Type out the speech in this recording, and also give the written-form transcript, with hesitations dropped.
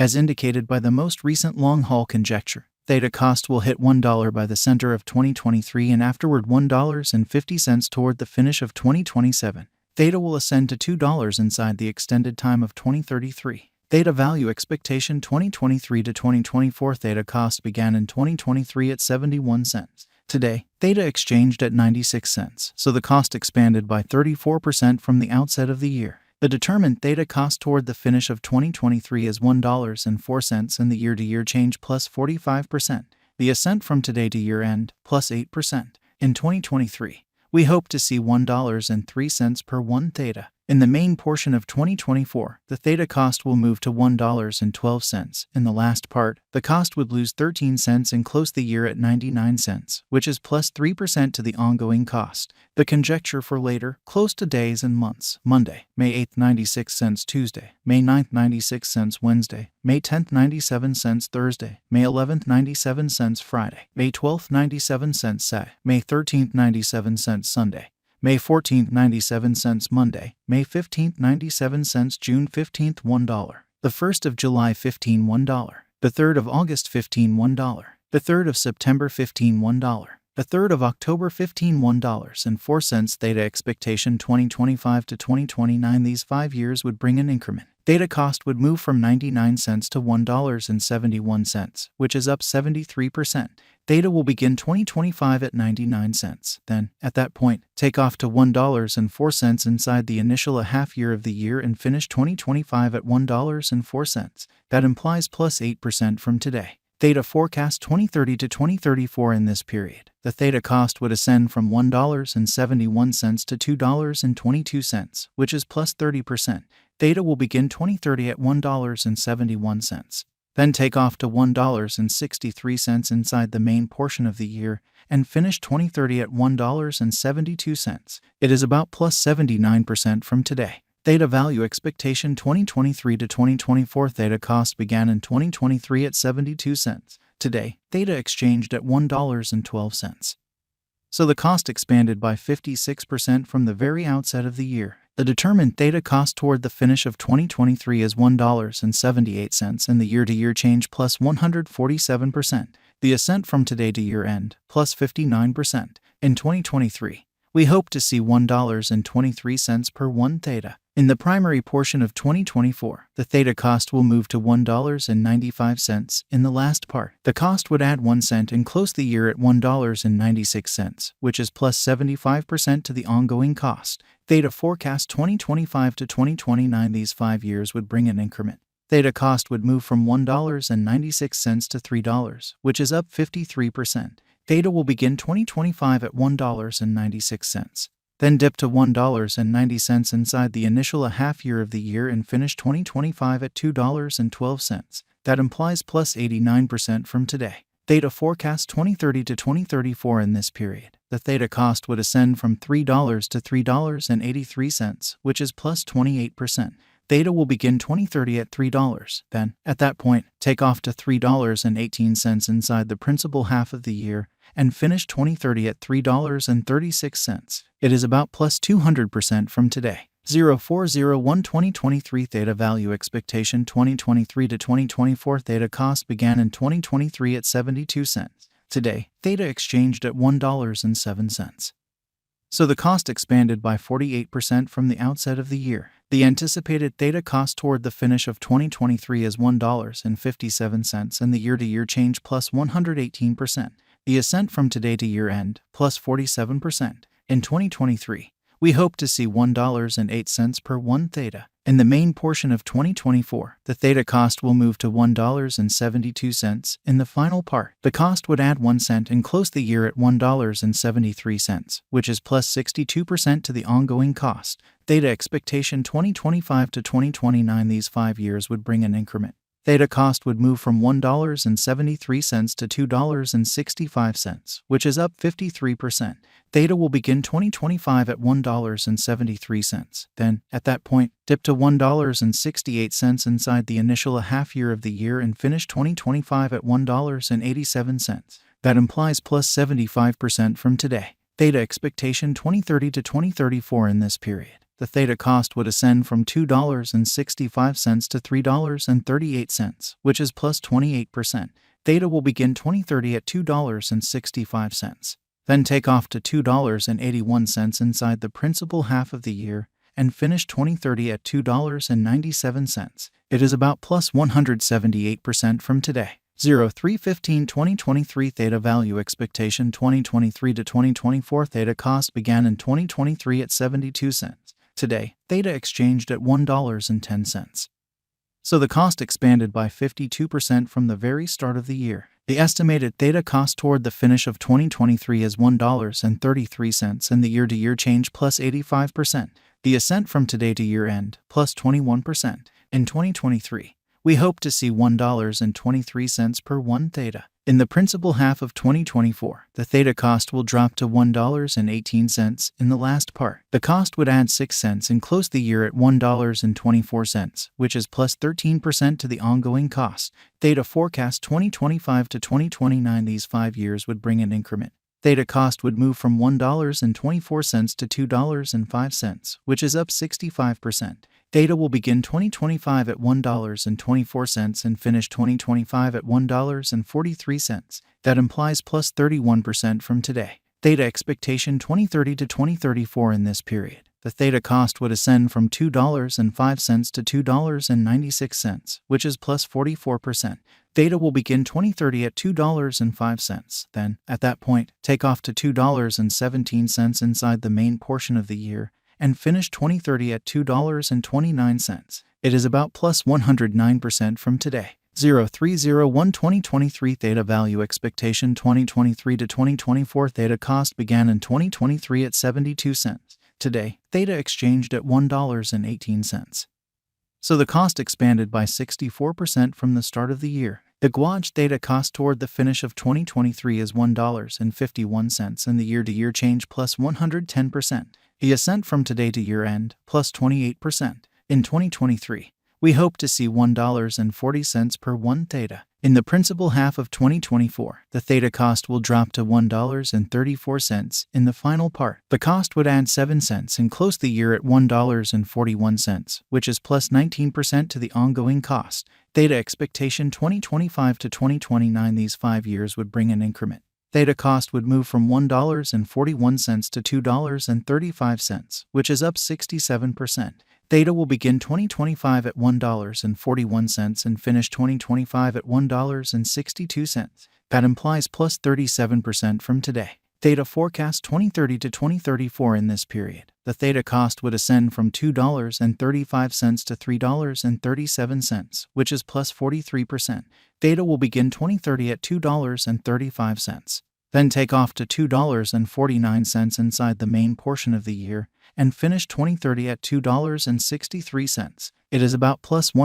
As indicated by the most recent long-haul conjecture, Theta Cost will hit $1 by the center of 2023 and afterward $1.50 toward the finish of 2027. Theta will ascend to $2 inside the extended time of 2033. Theta Value Expectation 2023 to 2024 Theta Cost began in 2023 at 71 cents. Today, Theta exchanged at 96 cents, so the cost expanded by 34% from the outset of the year. The determined Theta Cost toward the finish of 2023 is $1.04 and the year-to-year change plus 45%. The ascent from today to year-end plus 8%. In 2023, we hope to see $1.03 per 1 Theta. In the main portion of 2024, the Theta Cost will move to $1.12. In the last part, the cost would lose 13 cents and close the year at 99 cents, which is plus 3% to the ongoing cost. The conjecture for later, close to days and months: Monday, May 8th 96 cents Tuesday, May 9th 96 cents Wednesday, May 10th 97 cents Thursday, May 11th 97 cents Friday, May 12th 97 cents Saturday, May 13th 97 cents Sunday, May 14th 97 cents Monday, May 15th 97 cents June 15th $1, the 1st of July $1, the 3rd of August $1, the 3rd of September $1, the 3rd of October $1.04 Theta Expectation 2025 to 2029 These 5 years would bring an increment. Theta Cost would move from 99 cents to $1.71, which is up 73%. Theta will begin 2025 at 99 cents. Then, at that point, take off to $1.04 inside the initial half year of the year and finish 2025 at $1.04. That implies plus 8% from today. Theta forecast 2030 to 2034 in this period. The Theta Cost would ascend from $1.71 to $2.22, which is plus 30%. Theta will begin 2030 at $1.71. Then take off to $1.63 inside the main portion of the year and finish 2030 at $1.72. It is about plus 79% from today. Theta Value Expectation 2023 to 2024 Theta Cost began in 2023 at 72 cents. Today, Theta exchanged at $1.12. So the cost expanded by 56% from the very outset of the year. The determined Theta Cost toward the finish of 2023 is $1.78 and the year-to-year change plus 147%. The ascent from today to year-end plus 59%. In 2023, we hope to see $1.23 per 1 Theta. In the primary portion of 2024, the Theta Cost will move to $1.95. In the last part, the cost would add 1 cent and close the year at $1.96, which is plus 75% to the ongoing cost. Theta forecast 2025 to 2029 These 5 years would bring an increment. Theta Cost would move from $1.96 to $3, which is up 53%. Theta will begin 2025 at $1.96. Then dip to $1.90 inside the initial half year of the year and finish 2025 at $2.12. That implies plus 89% from today. Theta forecast 2030 to 2034 in this period. The Theta Cost would ascend from $3 to $3.83, which is plus 28%. Theta will begin 2030 at $3. Then, at that point, take off to $3.18 inside the principal half of the year and finish 2030 at $3.36. It is about plus 200% from today. 0401 2023 Theta Value Expectation 2023 to 2024 Theta Cost began in 2023 at 72 cents. Today, Theta exchanged at $1.07. So the cost expanded by 48% from the outset of the year. The anticipated Theta Cost toward the finish of 2023 is $1.57 and the year-to-year change plus 118%. The ascent from today to year-end plus 47%. In 2023, we hope to see $1.08 per 1 Theta. In the main portion of 2024, the Theta Cost will move to $1.72. In the final part, the cost would add 1 cent and close the year at $1.73, which is plus 62% to the ongoing cost. Theta Expectation 2025 to 2029 These 5 years would bring an increment. Theta Cost would move from $1.73 to $2.65, which is up 53%. Theta will begin 2025 at $1.73. Then, at that point, dip to $1.68 inside the initial half year of the year and finish 2025 at $1.87. That implies plus 75% from today. Theta Expectation 2030 to 2034 in this period. the Theta Cost would ascend from $2.65 to $3.38, which is plus 28%. Theta will begin 2030 at $2.65, then take off to $2.81 inside the principal half of the year, and finish 2030 at $2.97. It is about plus 178% from today. 03/15/2023 Theta Value Expectation 2023 to 2024 Theta Cost began in 2023 at 72 cents. Today, Theta exchanged at $1.10. So the cost expanded by 52% from the very start of the year. The estimated Theta Cost toward the finish of 2023 is $1.33 and the year-to-year change plus 85%. The ascent from today to year-end plus 21%. In 2023, we hope to see $1.23 per 1 Theta. In the principal half of 2024, the Theta Cost will drop to $1.18 in the last part. The cost would add 6 cents and close the year at $1.24, which is plus 13% to the ongoing cost. Theta forecast 2025 to 2029. These 5 years would bring an increment. Theta Cost would move from $1.24 to $2.05, which is up 65%. Theta will begin 2025 at $1.24 and finish 2025 at $1.43. That implies plus 31% from today. Theta Expectation 2030 to 2034 in this period, the Theta Cost would ascend from $2.05 to $2.96, which is plus 44%. Theta will begin 2030 at $2.05, then, at that point, take off to $2.17 inside the main portion of the year, and finish 2030 at $2.29. It is about plus 109% from today. 03/01/2023 Theta Value Expectation 2023 to 2024 Theta Cost began in 2023 at 72 cents. Today, Theta exchanged at $1.18. So the cost expanded by 64% from the start of the year. The Guaj Theta Cost toward the finish of 2023 is $1.51 and the year-to-year change plus 110%. The ascent from today to year-end plus 28%. In 2023, we hope to see $1.40 per 1 Theta. In the principal half of 2024, the Theta Cost will drop to $1.34 in the final part. The cost would add 7 cents and close the year at $1.41, which is plus 19% to the ongoing cost. Theta Expectation 2025 to 2029. These 5 years would bring an increment. Theta Cost would move from $1.41 to $2.35, which is up 67%. Theta will begin 2025 at $1.41 and finish 2025 at $1.62. That implies plus 37% from today. Theta forecast 2030 to 2034 in this period, the Theta Cost would ascend from $2.35 to $3.37, which is plus 43%. Theta will begin 2030 at $2.35, then take off to $2.49 inside the main portion of the year, and finish 2030 at $2.63. It is about plus 1